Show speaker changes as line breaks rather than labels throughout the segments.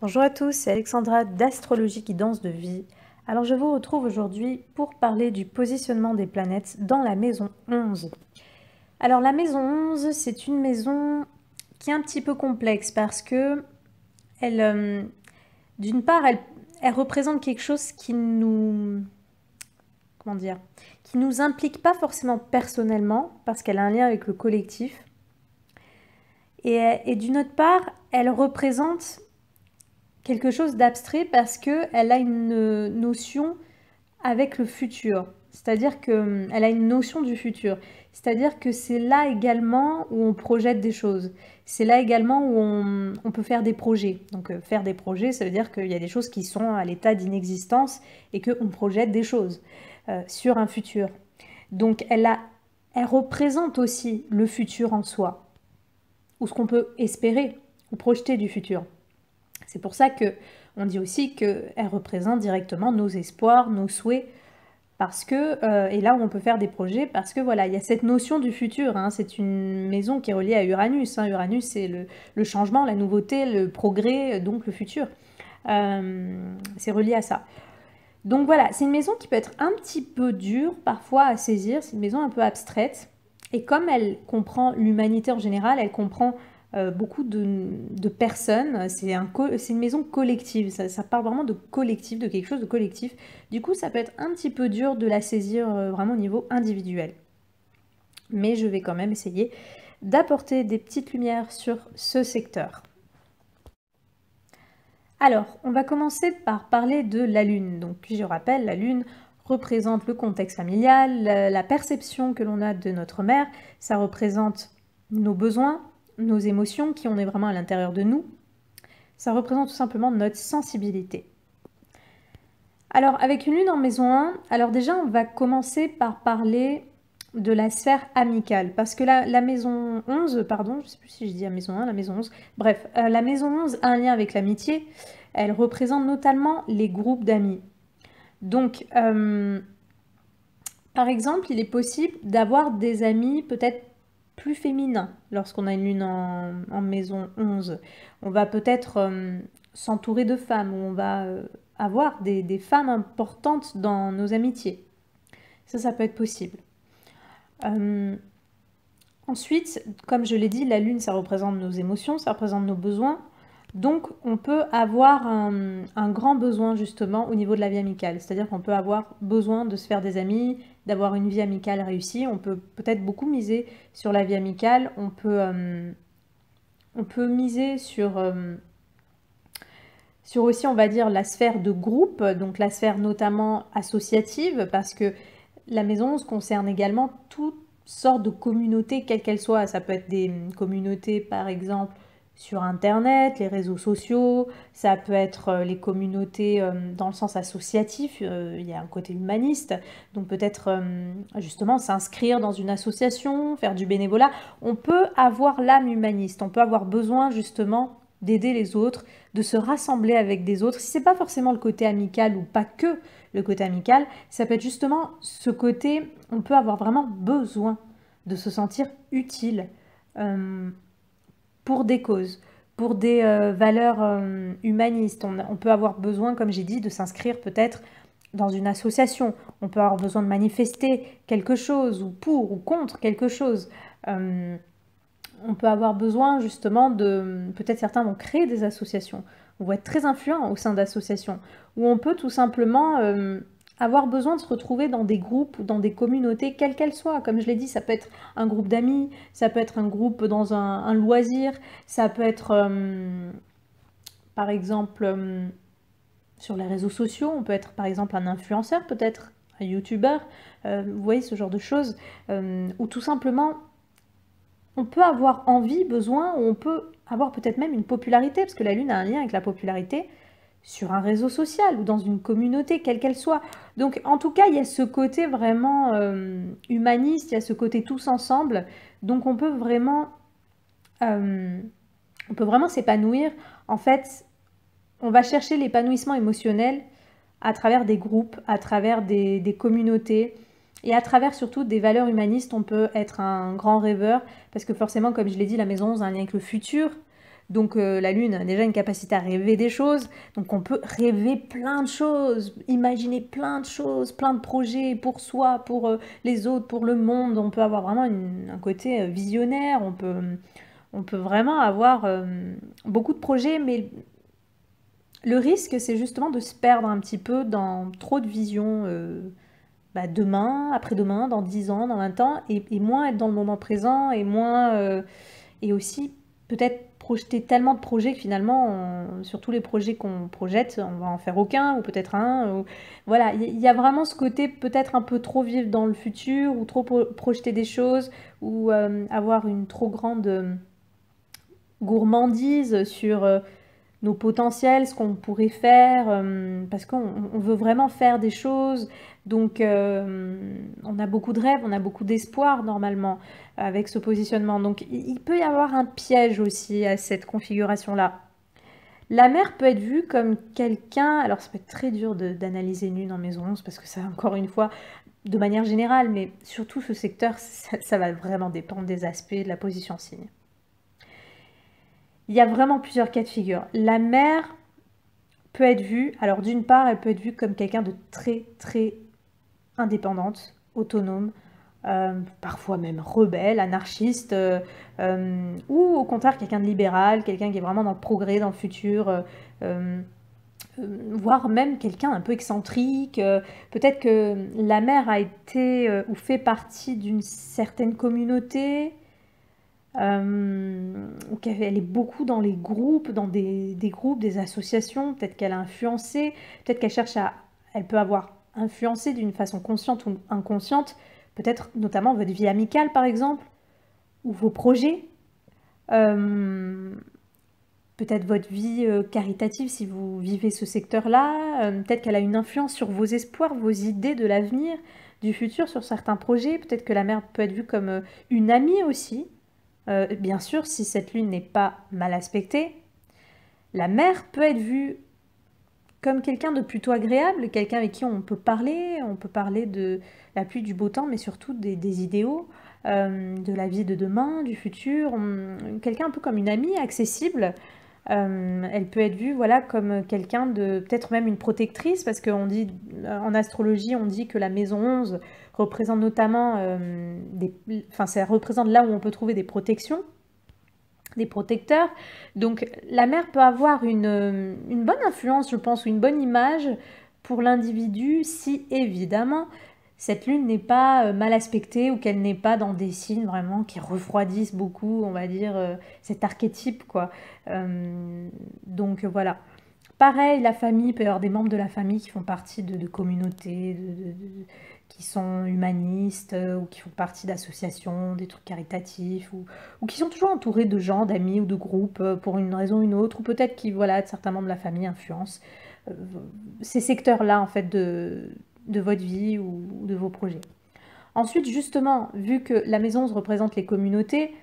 Bonjour à tous, c'est Alexandra d'Astrologie Guidance de Vie. Alors je vous retrouve aujourd'hui pour parler du positionnement des planètes dans la maison 11. Alors la maison 11, c'est une maison qui est un petit peu complexe parce que d'une part, elle représente quelque chose comment dire, qui nous implique pas forcément personnellement parce qu'elle a un lien avec le collectif. Et d'une autre part, elle représente quelque chose d'abstrait parce qu'elle a une notion avec le futur. C'est-à-dire qu'elle a une notion du futur. C'est-à-dire que c'est là également où on projette des choses. C'est là également où on peut faire des projets. Donc faire des projets, ça veut dire qu'il y a des choses qui sont à l'état d'inexistence et qu'on projette des choses sur un futur. Donc elle représente aussi le futur en soi, ou ce qu'on peut espérer ou projeter du futur. C'est pour ça que on dit aussi qu'elle représente directement nos espoirs, nos souhaits, parce que, et là où on peut faire des projets, parce que voilà, il y a cette notion du futur, hein, c'est une maison qui est reliée à Uranus, hein. Uranus, c'est le changement, la nouveauté, le progrès, donc le futur. C'est relié à ça. Donc voilà, c'est une maison qui peut être un petit peu dure parfois à saisir, c'est une maison un peu abstraite, et comme elle comprend l'humanité en général, elle comprend beaucoup de personnes. C'est une maison collective, ça part vraiment de collectif, de quelque chose de collectif. Du coup, ça peut être un petit peu dur de la saisir vraiment au niveau individuel. Mais je vais quand même essayer d'apporter des petites lumières sur ce secteur. Alors, on va commencer par parler de la Lune. Donc, je rappelle, la Lune représente le contexte familial, la perception que l'on a de notre mère, ça représente nos besoins, nos émotions, qui on est vraiment à l'intérieur de nous. Ça représente tout simplement notre sensibilité. Alors, avec une lune en maison 1, alors déjà, on va commencer par parler de la sphère amicale. Parce que la maison 11, pardon, je ne sais plus si je dis la maison 1, la maison 11. Bref, la maison 11 a un lien avec l'amitié. Elle représente notamment les groupes d'amis. Donc, par exemple, il est possible d'avoir des amis peut-être plus féminins lorsqu'on a une lune en maison 11. On va peut-être s'entourer de femmes, ou on va avoir des femmes importantes dans nos amitiés. Ça peut être possible. Ensuite, comme je l'ai dit, la lune, ça représente nos émotions, ça représente nos besoins. Donc, on peut avoir un grand besoin justement au niveau de la vie amicale. C'est-à-dire qu'on peut avoir besoin de se faire des amis, d'avoir une vie amicale réussie. On peut peut-être beaucoup miser sur la vie amicale. On peut miser sur aussi, on va dire, la sphère de groupe, donc la sphère notamment associative, parce que la maison 11 concerne également toutes sortes de communautés, quelles qu'elles soient. Ça peut être des communautés, par exemple, sur Internet, les réseaux sociaux, ça peut être les communautés dans le sens associatif, il y a un côté humaniste, donc peut-être justement s'inscrire dans une association, faire du bénévolat. On peut avoir l'âme humaniste, on peut avoir besoin justement d'aider les autres, de se rassembler avec des autres. Si c'est pas forcément le côté amical ou pas que le côté amical, ça peut être justement ce côté, on peut avoir vraiment besoin de se sentir utile pour des causes, pour des valeurs humanistes. On peut avoir besoin, comme j'ai dit, de s'inscrire peut-être dans une association. On peut avoir besoin de manifester quelque chose, ou pour ou contre quelque chose. On peut avoir besoin justement de... Peut-être certains vont créer des associations, on va être très influents au sein d'associations, où on peut tout simplement avoir besoin de se retrouver dans des groupes ou dans des communautés, quelles qu'elles soient. Comme je l'ai dit, ça peut être un groupe d'amis, ça peut être un groupe dans un loisir, ça peut être par exemple sur les réseaux sociaux, on peut être par exemple un influenceur, peut-être un youtubeur, vous voyez ce genre de choses, ou tout simplement on peut avoir envie, besoin, ou on peut avoir peut-être même une popularité, parce que la Lune a un lien avec la popularité, sur un réseau social ou dans une communauté, quelle qu'elle soit. Donc en tout cas, il y a ce côté vraiment humaniste, il y a ce côté tous ensemble, donc on peut vraiment s'épanouir. En fait, on va chercher l'épanouissement émotionnel à travers des groupes, à travers des communautés, et à travers surtout des valeurs humanistes. On peut être un grand rêveur, parce que forcément, comme je l'ai dit, la maison 11 a un lien avec le futur. Donc la Lune a déjà une capacité à rêver des choses, donc on peut rêver plein de choses, imaginer plein de choses, plein de projets pour soi, pour les autres, pour le monde. On peut avoir vraiment un côté visionnaire, on peut vraiment avoir beaucoup de projets, mais le risque, c'est justement de se perdre un petit peu dans trop de visions demain, après-demain, dans 10 ans, dans 20 ans, et moins être dans le moment présent, et moins... et aussi peut-être projeter tellement de projets que finalement, sur tous les projets qu'on projette, on va en faire aucun, ou peut-être un. Voilà, il y a vraiment ce côté peut-être un peu trop vivre dans le futur, ou trop projeter des choses, ou avoir une trop grande gourmandise sur nos potentiels, ce qu'on pourrait faire, parce qu'on veut vraiment faire des choses. Donc, on a beaucoup de rêves, on a beaucoup d'espoir normalement avec ce positionnement. Donc, il peut y avoir un piège aussi à cette configuration-là. La mère peut être vue comme quelqu'un, alors ça peut être très dur d'analyser une lune en maison 11 parce que ça, encore une fois, de manière générale, mais surtout ce secteur, ça va vraiment dépendre des aspects de la position signe. Il y a vraiment plusieurs cas de figure. La mère peut être vue, alors d'une part, elle peut être vue comme quelqu'un de très très indépendante, autonome, parfois même rebelle, anarchiste, ou au contraire quelqu'un de libéral, quelqu'un qui est vraiment dans le progrès, dans le futur, voire même quelqu'un un peu excentrique. Peut-être que la mère a été ou fait partie d'une certaine communauté, ou qu'elle est beaucoup dans les groupes, dans des groupes, des associations. Peut-être qu'elle a influencé, peut-être qu'elle cherche à... Elle peut avoir influencé d'une façon consciente ou inconsciente, peut-être notamment votre vie amicale par exemple, ou vos projets, peut-être votre vie caritative si vous vivez ce secteur-là, peut-être qu'elle a une influence sur vos espoirs, vos idées de l'avenir, du futur, sur certains projets. Peut-être que la mère peut être vue comme une amie aussi. Bien sûr, si cette lune n'est pas mal aspectée, la mère peut être vue comme quelqu'un de plutôt agréable, quelqu'un avec qui on peut parler de la pluie, du beau temps, mais surtout des idéaux, de la vie de demain, du futur, quelqu'un un peu comme une amie accessible. Elle peut être vue voilà, comme quelqu'un de, peut-être même une protectrice, parce qu'on dit, en astrologie, on dit que la maison 11 représente notamment, enfin ça représente là où on peut trouver des protections, des protecteurs. Donc la mère peut avoir une bonne influence, je pense, ou une bonne image pour l'individu si évidemment cette lune n'est pas mal aspectée ou qu'elle n'est pas dans des signes vraiment qui refroidissent beaucoup, on va dire, cet archétype, quoi. Donc voilà. Pareil, la famille, il peut y avoir des membres de la famille qui font partie de communautés, qui sont humanistes, ou qui font partie d'associations, des trucs caritatifs, ou qui sont toujours entourés de gens, d'amis ou de groupes, pour une raison ou une autre, ou peut-être qui, voilà, certains membres de la famille influencent ces secteurs-là, en fait, de votre vie ou de vos projets. Ensuite, justement, vu que la maison 11 représente les communautés,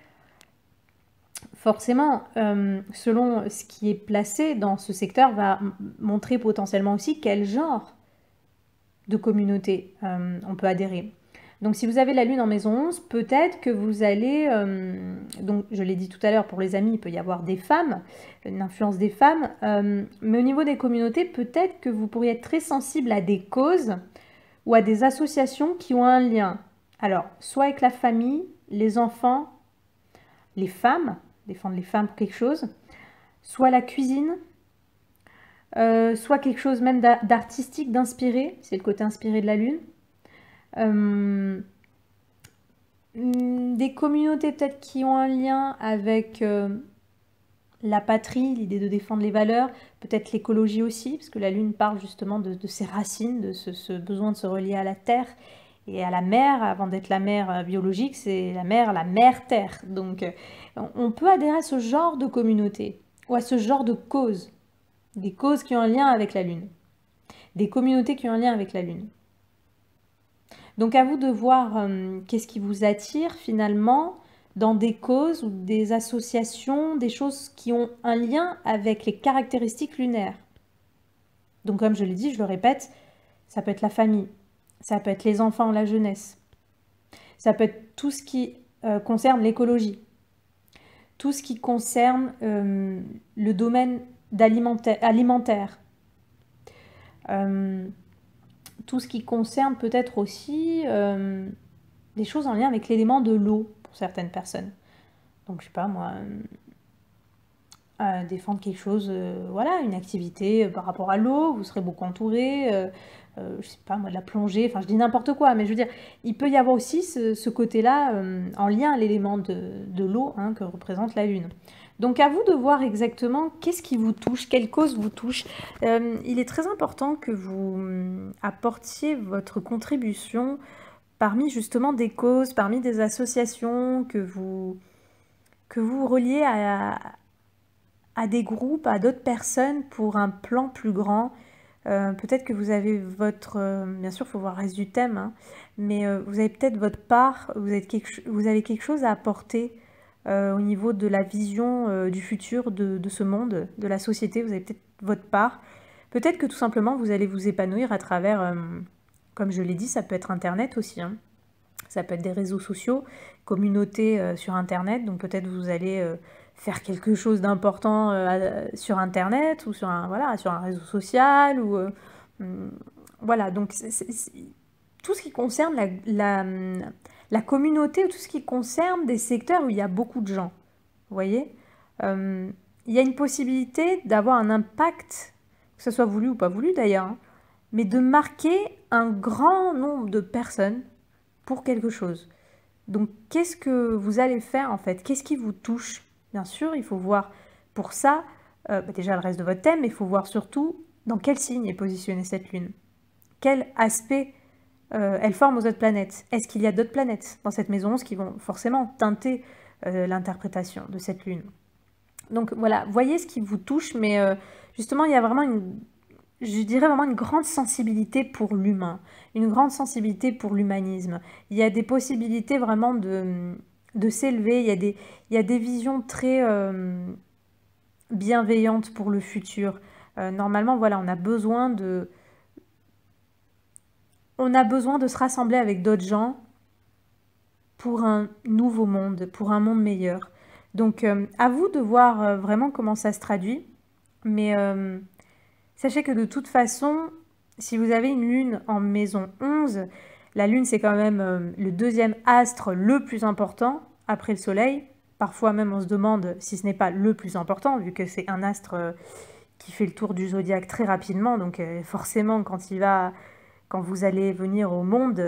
forcément, selon ce qui est placé dans ce secteur, va montrer potentiellement aussi quel genre de communauté on peut adhérer. Donc si vous avez la lune en maison 11, peut-être que vous allez, donc je l'ai dit tout à l'heure, pour les amis, il peut y avoir des femmes, une influence des femmes, mais au niveau des communautés, peut-être que vous pourriez être très sensible à des causes ou à des associations qui ont un lien. Alors, soit avec la famille, les enfants, les femmes, défendre les femmes pour quelque chose, soit la cuisine, soit quelque chose même d'artistique, d'inspiré, c'est le côté inspiré de la lune. Des communautés peut-être qui ont un lien avec la patrie, l'idée de défendre les valeurs, peut-être l'écologie aussi, parce que la lune parle justement de ses racines, de ce besoin de se relier à la terre et à la mer. Avant d'être la mère biologique, c'est la mère terre. Donc on peut adhérer à ce genre de communauté ou à ce genre de causes, des causes qui ont un lien avec la lune, des communautés qui ont un lien avec la lune. Donc à vous de voir qu'est-ce qui vous attire finalement dans des causes ou des associations, des choses qui ont un lien avec les caractéristiques lunaires. Donc comme je l'ai dit, je le répète, ça peut être la famille, ça peut être les enfants, la jeunesse, ça peut être tout ce qui concerne l'écologie, tout ce qui concerne le domaine alimentaire. Tout ce qui concerne peut-être aussi des choses en lien avec l'élément de l'eau pour certaines personnes. Donc je sais pas moi, défendre quelque chose, voilà, une activité par rapport à l'eau, vous serez beaucoup entouré, je sais pas moi, de la plongée, enfin je dis n'importe quoi, mais je veux dire, il peut y avoir aussi ce côté-là en lien à l'élément de l'eau hein, que représente la Lune. Donc à vous de voir exactement qu'est-ce qui vous touche, quelle cause vous touche. Il est très important que vous apportiez votre contribution parmi justement des causes, parmi des associations que vous reliez à des groupes, à d'autres personnes pour un plan plus grand. Peut-être que vous avez votre... bien sûr, il faut voir le reste du thème, hein, mais vous avez peut-être votre part, vous avez quelque chose à apporter au niveau de la vision du futur de ce monde, de la société, vous avez peut-être votre part. Peut-être que tout simplement, vous allez vous épanouir à travers, comme je l'ai dit, ça peut être Internet aussi, hein. Ça peut être des réseaux sociaux, communautés sur Internet, donc peut-être vous allez faire quelque chose d'important sur Internet ou sur voilà, sur un réseau social. Ou, voilà, donc tout ce qui concerne la communauté, ou tout ce qui concerne des secteurs où il y a beaucoup de gens. Vous voyez il y a une possibilité d'avoir un impact, que ce soit voulu ou pas voulu d'ailleurs, hein, mais de marquer un grand nombre de personnes pour quelque chose. Donc, qu'est-ce que vous allez faire en fait? Qu'est-ce qui vous touche? Bien sûr, il faut voir pour ça, déjà le reste de votre thème, mais il faut voir surtout dans quel signe est positionnée cette Lune. Quel aspect elle forme aux autres planètes. Est-ce qu'il y a d'autres planètes dans cette maison 11 qui vont forcément teinter l'interprétation de cette Lune? Donc voilà, voyez ce qui vous touche, mais justement, il y a vraiment je dirais vraiment une grande sensibilité pour l'humain, une grande sensibilité pour l'humanisme. Il y a des possibilités vraiment de s'élever, il y a des visions très bienveillantes pour le futur. Normalement, voilà, on a besoin de se rassembler avec d'autres gens pour un nouveau monde, pour un monde meilleur. Donc, à vous de voir vraiment comment ça se traduit. Mais sachez que de toute façon, si vous avez une lune en maison 11, la lune c'est quand même le deuxième astre le plus important après le soleil. Parfois même on se demande si ce n'est pas le plus important, vu que c'est un astre qui fait le tour du zodiaque très rapidement. Donc forcément quand vous allez venir au monde,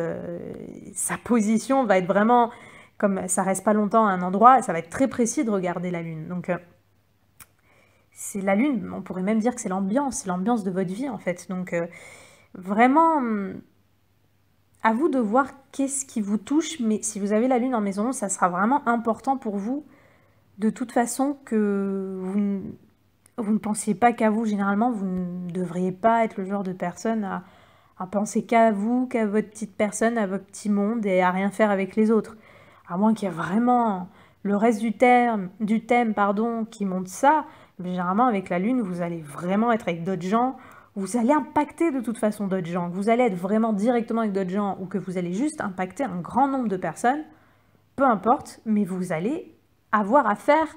sa position va être vraiment, comme ça reste pas longtemps à un endroit, ça va être très précis de regarder la lune. Donc c'est la lune, on pourrait même dire que c'est l'ambiance de votre vie en fait. Donc vraiment, à vous de voir qu'est-ce qui vous touche, mais si vous avez la lune en maison 11, ça sera vraiment important pour vous, de toute façon, que vous ne pensiez pas qu'à vous. Généralement, vous ne devriez pas être le genre de personne à penser qu'à vous, qu'à votre petite personne, à votre petit monde, et à rien faire avec les autres. À moins qu'il y ait vraiment le reste du thème qui montre ça. Généralement, avec la lune, vous allez vraiment être avec d'autres gens, vous allez impacter de toute façon d'autres gens, vous allez être vraiment directement avec d'autres gens, ou que vous allez juste impacter un grand nombre de personnes, peu importe, mais vous allez avoir à faire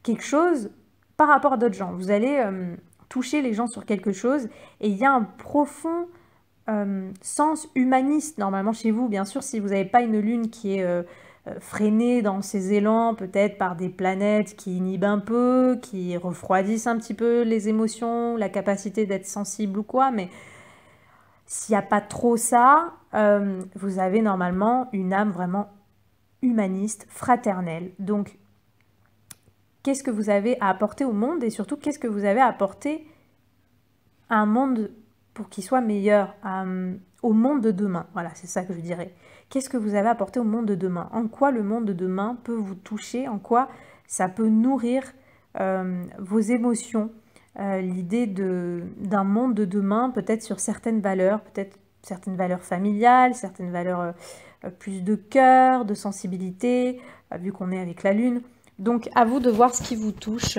quelque chose par rapport à d'autres gens. Vous allez toucher les gens sur quelque chose, et il y a un profond sens humaniste normalement chez vous. Bien sûr, si vous n'avez pas une lune qui est freinée dans ses élans, peut-être par des planètes qui inhibent un peu, qui refroidissent un petit peu les émotions, la capacité d'être sensible ou quoi, mais s'il n'y a pas trop ça, vous avez normalement une âme vraiment humaniste, fraternelle. Donc, qu'est-ce que vous avez à apporter au monde, et surtout, qu'est-ce que vous avez à apporter à un monde pour qu'il soit meilleur, au monde de demain? Voilà, c'est ça que je dirais. Qu'est-ce que vous avez apporté au monde de demain? En quoi le monde de demain peut vous toucher? En quoi ça peut nourrir vos émotions? L'idée d'un monde de demain, peut-être sur certaines valeurs, peut-être certaines valeurs familiales, certaines valeurs plus de cœur, de sensibilité, vu qu'on est avec la lune. Donc à vous de voir ce qui vous touche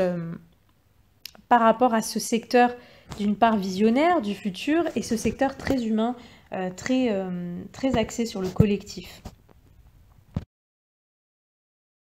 par rapport à ce secteur, d'une part visionnaire du futur, et ce secteur très humain, très axé sur le collectif.